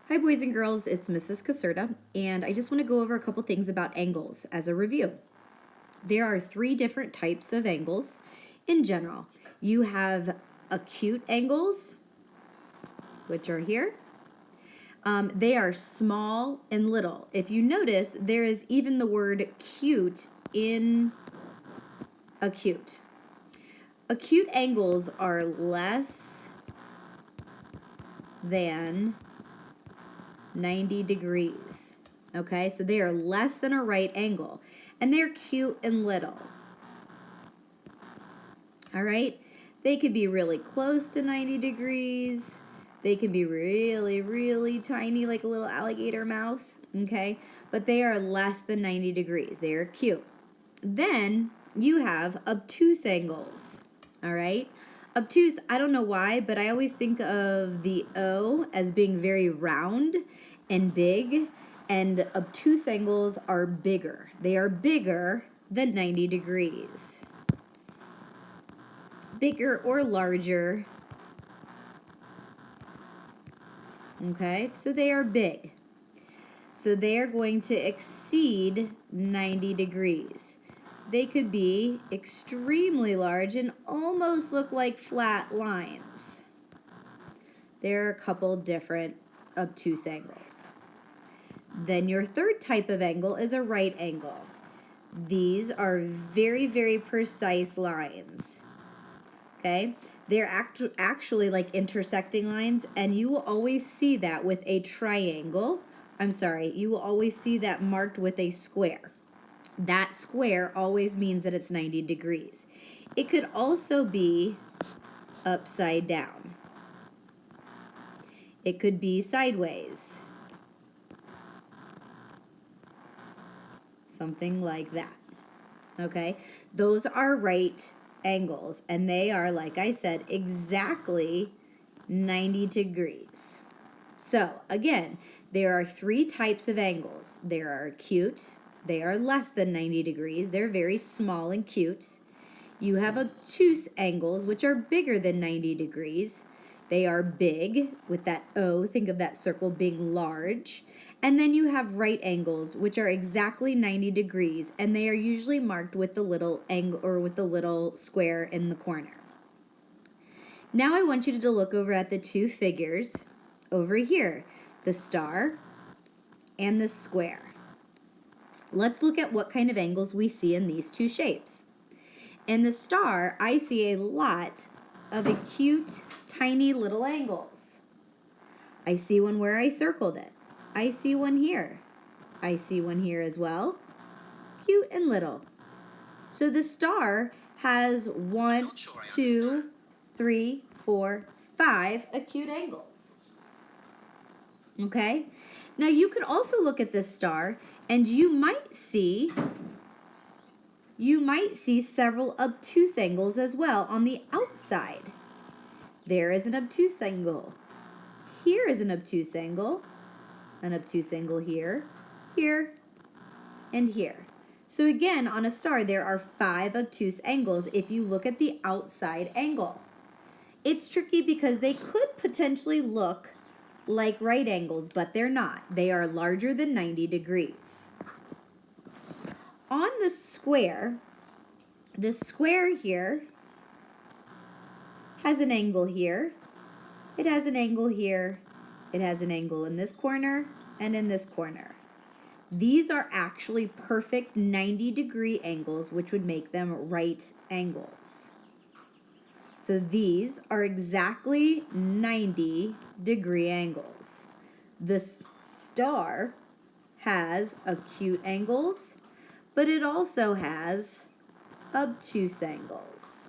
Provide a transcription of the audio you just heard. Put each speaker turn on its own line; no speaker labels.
Hi boys and girls, it's Mrs. Caserta, and I just want to go over a couple things about angles as a review. There are three different types of angles in general. You have acute angles, which are here. They are small and little. If you notice, there is even the word cute in acute. Acute angles are less than 90 degrees. Okay, so they are less than a right angle, and they're cute and little. All right, they could be really close to 90 degrees. They can be really, really tiny, like a little alligator mouth. Okay, but they are less than 90 degrees. They are cute. Then you have obtuse angles. All right, obtuse, I don't know why, but I always think of the O as being very round and big, and obtuse angles are bigger. They are bigger than 90 degrees. Bigger or larger. Okay, so they are big. So they are going to exceed 90 degrees. They could be extremely large and almost look like flat lines. There are a couple different obtuse angles. Then your third type of angle is a right angle. These are very, very precise lines. Okay? They're actually like intersecting lines, and you will always see that with a triangle. You will always see that marked with a square. That square always means that it's 90 degrees. It could also be upside down. It could be sideways. Something like that. Okay? Those are right angles, and they are, like I said, exactly 90 degrees. So, again, there are three types of angles. There are acute. They are less than 90 degrees. They're very small and cute. You have obtuse angles, which are bigger than 90 degrees. They are big with that O. Think of that circle being large. And then you have right angles, which are exactly 90 degrees, and they are usually marked with the little angle or with the little square in the corner. Now I want you to look over at the two figures over here, the star and the square. Let's look at what kind of angles we see in these two shapes. In the star, I see a lot of acute, tiny little angles. I see one where I circled it. I see one here. I see one here as well. Cute and little. So the star has 1, 2, 3, 4, 5 acute angles. Okay? Now you could also look at this star, and you might see several obtuse angles as well on the outside. There is an obtuse angle. Here is an obtuse angle here, here, and here. So again, on a star, there are 5 obtuse angles if you look at the outside angle. It's tricky because they could potentially look like right angles, but they're not. They are larger than 90 degrees. On the square here has an angle here. It has an angle here. It has an angle in this corner and in this corner. These are actually perfect 90-degree angles, which would make them right angles. So these are exactly 90-degree angles. The star has acute angles, but it also has obtuse angles.